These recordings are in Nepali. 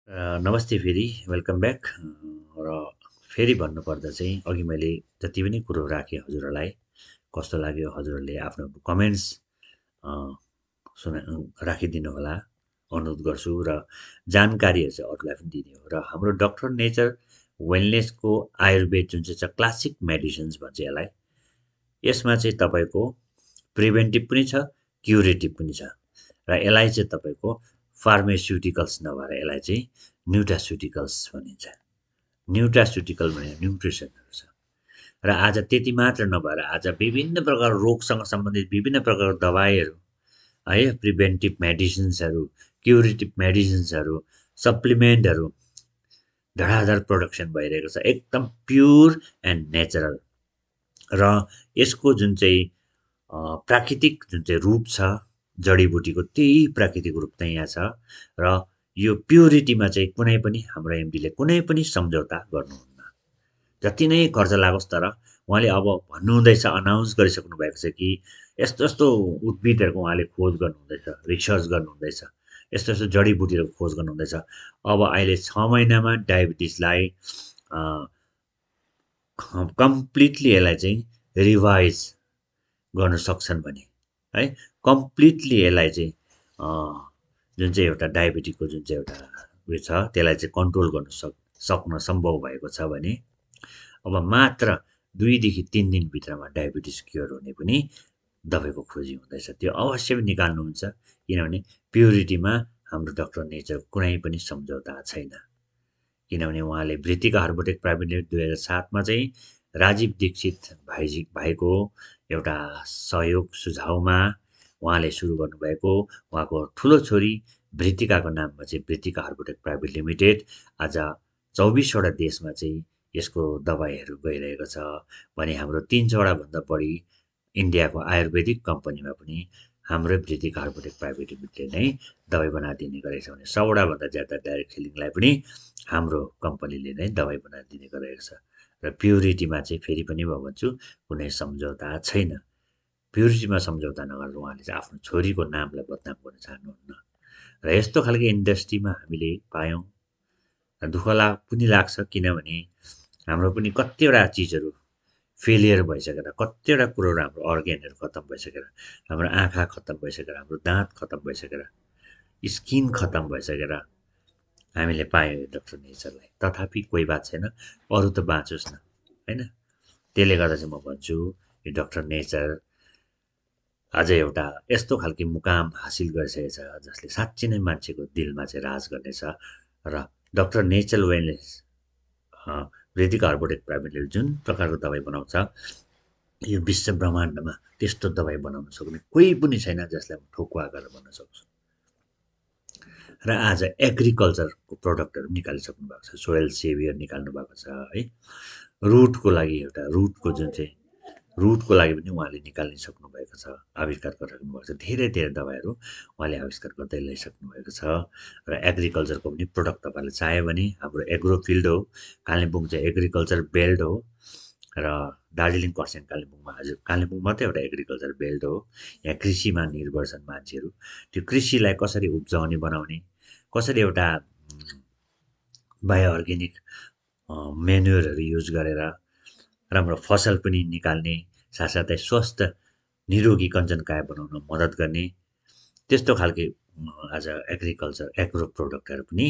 नमस्ते फेरि वेलकम ब्याक र फेरि भन्नुपर्दा चाहिँ अघि मैले जति पनि कुरो राखेँ हजुरहरूलाई कस्तो लाग्यो हजुरहरूले आफ्नो कमेन्ट्स अ, सुना राखिदिनु होला अनुरोध गर्छु र जानकारीहरू चाहिँ अरूलाई पनि दिने हो र हाम्रो डक्टर नेचर वेलनेसको आयुर्वेद जुन चाहिँ छ क्लासिक मेडिसिन्स भन्छ यसलाई यसमा चाहिँ तपाईँको प्रिभेन्टिभ पनि छ क्युरेटिभ पनि छ र यसलाई चाहिँ तपाईँको फार्मास्युटिकल्स नभएर यसलाई चाहिँ न्युट्रास्युटिकल्स भनिन्छ न्युट्रास्युटिकल भनेको न्युट्रिसनहरू छ र आज त्यति मात्र नभएर आज विभिन्न प्रकार रोगसँग सम्बन्धित विभिन्न प्रकारको दबाईहरू है प्रिभेन्टिभ मेडिसिन्सहरू क्युरेटिभ मेडिसिन्सहरू सप्लिमेन्टहरू धडाधड प्रोडक्सन भइरहेको छ एकदम प्योर एन्ड नेचरल र यसको जुन चाहिँ प्राकृतिक जुन चाहिँ रूप छ जडीबुटीको त्यही प्राकृतिक रूप चाहिँ यहाँ छ र यो प्युरिटीमा चाहिँ कुनै पनि हाम्रो एमडीले कुनै पनि सम्झौता गर्नुहुन्न जति नै खर्च लागोस् तर उहाँले अब भन्नुहुँदैछ अनाउन्स गरिसक्नु भएको छ कि यस्तो यस्तो उद्भिदहरूको उहाँले खोज गर्नुहुँदैछ रिसर्च गर्नुहुँदैछ यस्तो यस्तो जडीबुटीहरूको खोज गर्नुहुँदैछ अब अहिले 6 महिनामा डायबिटिसलाई कम्प्लिटली यसलाई चाहिँ रिभाइज गर्न सक्छन् भने है कम्प्लिटली यसलाई चाहिँ जुन चाहिँ एउटा डायबिटिकको जुन चाहिँ एउटा उयो छ त्यसलाई चाहिँ कन्ट्रोल गर्न सक्न सम्भव भएको छ भने अब मात्र 2 देखि 3 दिनभित्रमा डायबिटिस क्योर हुने पनि दबाईको खोजी हुँदैछ त्यो अवश्य पनि निकाल्नुहुन्छ किनभने प्युरिटीमा हाम्रो डक्टर नेचर कुनै पनि सम्झौता छैन किनभने उहाँले वृत्तिका हर्बोटेक प्राइभेट लिमिटेड 2007मा चाहिँ राजीव दीक्षित भाइको एउटा सहयोग सुझाउमा उहाँले सुरु गर्नुभएको उहाँको ठुलो छोरी वृत्तिकाको नाममा चाहिँ वृत्तिका हर्बोटेक प्राइभेट लिमिटेड आज 24वटा देशमा चाहिँ यसको दबाईहरू गइरहेको छ भने हाम्रो 300वटा भन्दा बढी इन्डियाको आयुर्वेदिक कम्पनीमा पनि हाम्रै वृत्तिका हर्बोटेक प्राइभेट लिमिटेडले नै दबाई बनाइदिने गरेको छ भने 100वटा भन्दा ज्यादा डाइरेक्ट सेलिङलाई पनि हाम्रो कम्पनीले नै दबाई बनाइदिने गरेको छ र प्युरिटीमा चाहिँ फेरि पनि म भन्छु कुनै सम्झौता छैन प्युरिटीमा सम्झौता नगरेर उहाँले चाहिँ आफ्नो छोरीको नामलाई बदनाम गर्न चाहनुहुन्न र यस्तो खालको इन्डस्ट्रीमा हामीले पायौँ दुःख पनि लाग्छ किनभने हाम्रो पनि कतिवटा चिजहरू फेलियर भइसकेर कतिवटा कुरोहरू हाम्रो अर्ग्यानहरू खत्तम भइसकेर हाम्रो आँखा खत्तम भइसकेर हाम्रो दाँत खत्तम भइसकेर स्किन खत्तम भइसकेर हामीले पायौँ डक्टर नेचरलाई तथापि कोही बात छैन अरू त बाँचोस् न होइन त्यसले गर्दा चाहिँ म भन्छु यो डक्टर नेचर अझ एउटा यस्तो खालको मुकाम हासिल गरिसकेको छ जसले साँच्ची नै मान्छेको दिलमा चाहिँ राज गर्नेछ र डक्टर नेचर वेलनेस वृत्तिका हर्बोटेक प्राइभेटले जुन प्रकारको दबाई बनाउँछ यो विश्व ब्रह्माण्डमा त्यस्तो दबाई बनाउन सक्ने कोही पनि छैन जसलाई म ठोकुवा गरेर भन्न सक्छु र आज एग्रिकल्चरको प्रडक्टहरू निकालिसक्नु भएको छ सोयल सेभियर निकाल्नु भएको छ है रुटको लागि एउटा रुटको जुन चाहिँ रुटको लागि पनि उहाँले निकाल्न सक्नुभएको छ आविष्कार गरिराख्नु भएको छ धेरै धेरै दबाईहरू उहाँले आविष्कार गर्दै ल्याइसक्नु भएको छ र एग्रिकल्चरको पनि प्रडक्ट तपाईँहरूले चाह्यो भने हाम्रो एग्रो फिल्ड हो कालिम्पोङ चाहिँ एग्रिकल्चर बेल्ट हो र दार्जिलिङ खरसाङ कालिम्पोङमा हजुर कालिम्पोङ मात्रै एउटा एग्रिकल्चर बेल्ट हो यहाँ कृषिमा निर्भर छन् मान्छेहरू त्यो कृषिलाई कसरी उब्जाउने बनाउने कसरी एउटा बायो अर्ग्यानिक मेन्युरहरू युज गरेर राम्रो फसल पनि निकाल्ने साथसाथै स्वस्थ निरोगी कञ्चनकाय बनाउन मद्दत गर्ने त्यस्तो खालके आज एग्रिकल्चर एग्रो प्रोडक्टहरू पनि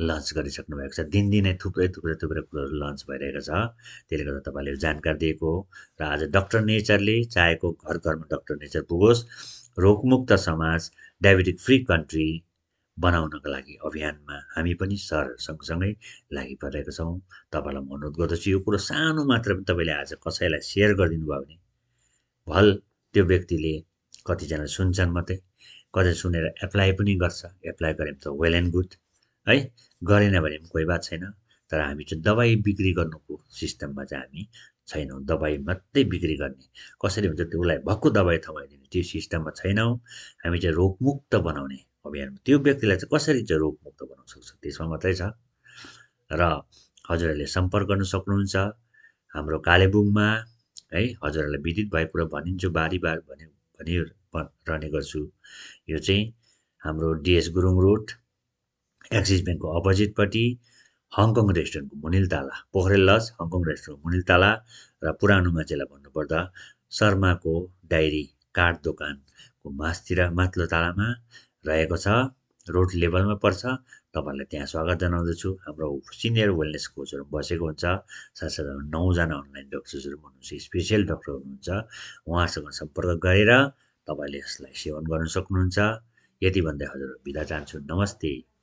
लन्च गरिसक्नु भएको छ दिनदिनै थुप्रै थुप्रै थुप्रै कुरोहरू लन्च भइरहेको छ त्यसले गर्दा तपाईँले जानकारी दिएको हो र आज डक्टर नेचरले चाहेको घर घरमा डक्टर नेचर पुगोस् रोगमुक्त समाज डायबिटिक फ्री कन्ट्री बनाउनको लागि अभियानमा हामी पनि सर सँगसँगै लागि परेका छौँ तपाईँलाई म अनुरोध गर्दछु यो कुरो सानो मात्र पनि तपाईँले आज कसैलाई सेयर गरिदिनु भयो भने भल त्यो व्यक्तिले कतिजना सुन्छन् मात्रै कतै सुनेर एप्लाई पनि गर्छ एप्लाई गरे भने त वेल एन्ड गुड है गरेन भने पनि कोही बात छैन तर हामी चाहिँ दबाई बिक्री गर्नुको सिस्टममा चाहिँ हामी छैनौँ दबाई मात्रै बिक्री गर्ने कसरी हुन्छ त्यो उसलाई भक्कु दबाई थमाइदिने त्यो सिस्टममा छैनौँ हामी चाहिँ रोगमुक्त बनाउने अभियानमा त्यो व्यक्तिलाई चाहिँ कसरी चाहिँ रोगमुक्त बनाउन सक्छ त्यसमा मात्रै छ र हजुरहरूले सम्पर्क गर्न सक्नुहुन्छ हाम्रो कालेबुङमा है हजुरहरूलाई विदित भएको कुरा भनिन्छु बारी भनिरहने गर्छु यो चाहिँ हाम्रो डिएस गुरुङ रोड एक्सिस ब्याङ्कको अपोजिटपट्टि हङकङ रेस्टुरेन्टको मुनिल ताला, पोखरेल लज हङकङ रेस्टुरेन्टको मुनिल ताला र पुरानो मान्छेलाई भन्नुपर्दा शर्माको डायरी काठ दोकानको माथिल्लो तालामा रहेको छ। रोड लेभलमा पर्छ। तपाईँहरूलाई त्यहाँ स्वागत जनाउँदछु। हाम्रो सिनियर वेलनेस कोचहरू बसेको हुन्छ। साथसाथै 9 जना अनलाइन डक्टर्सहरू हुनुहुन्छ, स्पेसियल डक्टर हुनुहुन्छ। उहाँहरूसँग सम्पर्क गरेर तपाईँले यसलाई सेवन गर्न सक्नुहुन्छ। यति भन्दै हजुर बिदा चाहन्छु। नमस्ते।